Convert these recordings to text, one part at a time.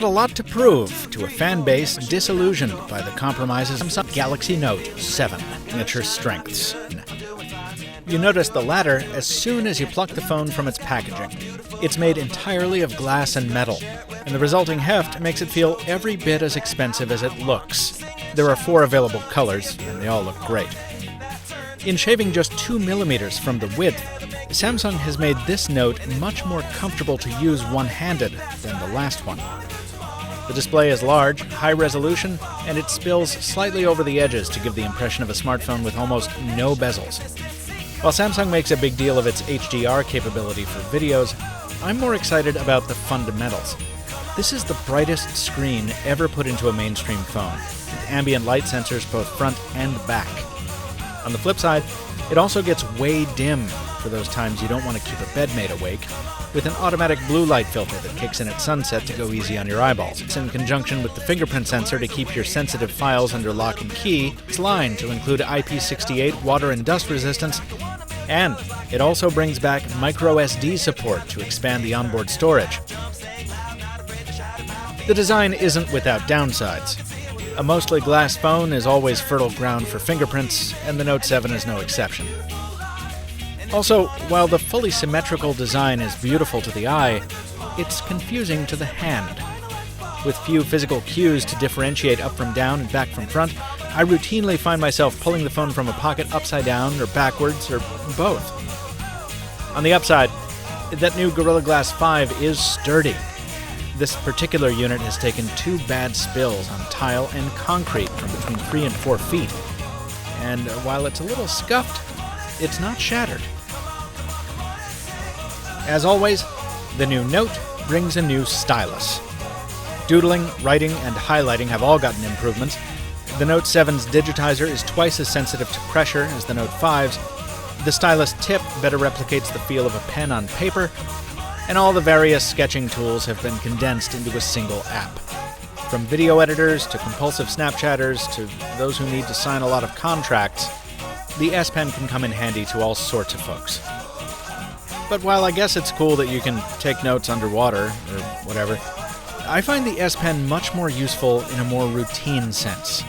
a lot to prove to a fan base disillusioned by the compromises of Samsung Galaxy Note7 miniature strengths. You notice the latter as soon as you pluck the phone from its packaging. It's made entirely of glass and metal, and the resulting heft makes it feel every bit as expensive as it looks. There are 4 available colors, and they all look great. In shaving just 2 millimeters from the width, Samsung has made this Note much more comfortable to use one-handed than the last one. The display is large, high resolution, and it spills slightly over the edges to give the impression of a smartphone with almost no bezels. While Samsung makes a big deal of its HDR capability for videos, I'm more excited about the fundamentals. This is the brightest screen ever put into a mainstream phone, with ambient light sensors both front and back. On the flip side, it also gets way dim for those times you don't want to keep a bedmate awake, with an automatic blue light filter that kicks in at sunset to go easy on your eyeballs. It's in conjunction with the fingerprint sensor to keep your sensitive files under lock and key. It's lined to include IP68 water and dust resistance, and it also brings back microSD support to expand the onboard storage. The design isn't without downsides. A mostly glass phone is always fertile ground for fingerprints, and the Note 7 is no exception. Also, while the fully symmetrical design is beautiful to the eye, it's confusing to the hand. With few physical cues to differentiate up from down and back from front, I routinely find myself pulling the phone from a pocket upside down or backwards or both. On the upside, that new Gorilla Glass 5 is sturdy. This particular unit has taken 2 bad spills on tile and concrete from between 3 and 4 feet. And while it's a little scuffed, it's not shattered. As always, the new Note brings a new stylus. Doodling, writing, and highlighting have all gotten improvements. The Note 7's digitizer is twice as sensitive to pressure as the Note 5's. The stylus tip better replicates the feel of a pen on paper, and all the various sketching tools have been condensed into a single app. From video editors to compulsive Snapchatters to those who need to sign a lot of contracts, the S Pen can come in handy to all sorts of folks. But while I guess it's cool that you can take notes underwater, or whatever, I find the S Pen much more useful in a more routine sense.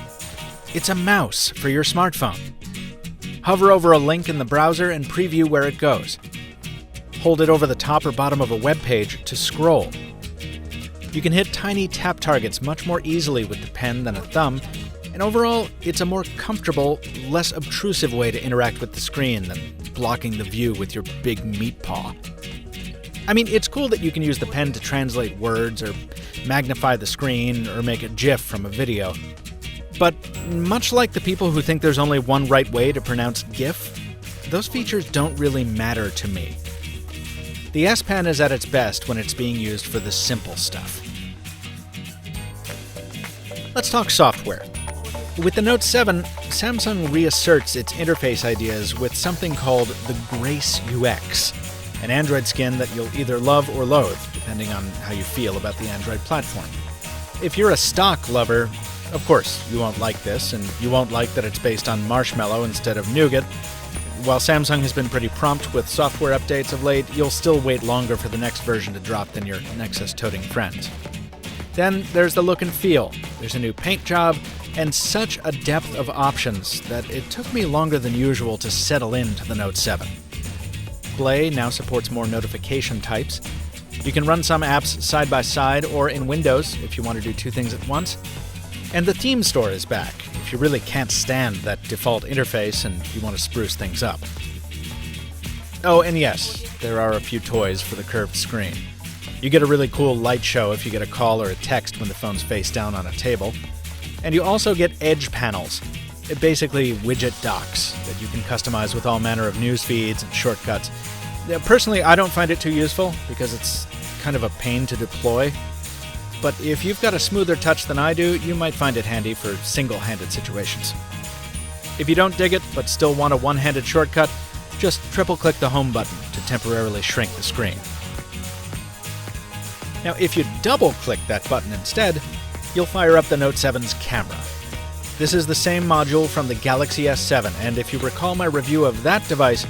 It's a mouse for your smartphone. Hover over a link in the browser and preview where it goes. Hold it over the top or bottom of a web page to scroll. You can hit tiny tap targets much more easily with the pen than a thumb, and overall, it's a more comfortable, less obtrusive way to interact with the screen than blocking the view with your big meat paw. I mean, it's cool that you can use the pen to translate words or magnify the screen or make a GIF from a video. But much like the people who think there's only one right way to pronounce GIF, those features don't really matter to me. The S Pen is at its best when it's being used for the simple stuff. Let's talk software. With the Note 7, Samsung reasserts its interface ideas with something called the Grace UX, an Android skin that you'll either love or loathe, depending on how you feel about the Android platform. If you're a stock lover, of course you won't like this, and you won't like that it's based on Marshmallow instead of Nougat. While Samsung has been pretty prompt with software updates of late, you'll still wait longer for the next version to drop than your Nexus-toting friends. Then there's the look and feel. There's a new paint job, and such a depth of options that it took me longer than usual to settle into the Note 7. Play now supports more notification types. You can run some apps side by side or in Windows if you want to do 2 things at once. And the theme store is back, if you really can't stand that default interface and you want to spruce things up. Oh, and yes, there are a few toys for the curved screen. You get a really cool light show if you get a call or a text when the phone's face down on a table. And you also get edge panels, basically widget docks that you can customize with all manner of news feeds and shortcuts. Personally, I don't find it too useful because it's kind of a pain to deploy. But if you've got a smoother touch than I do, you might find it handy for single-handed situations. If you don't dig it but still want a one-handed shortcut, just triple-click the home button to temporarily shrink the screen. Now, if you double-click that button instead, you'll fire up the Note 7's camera. This is the same module from the Galaxy S7, and if you recall my review of that device,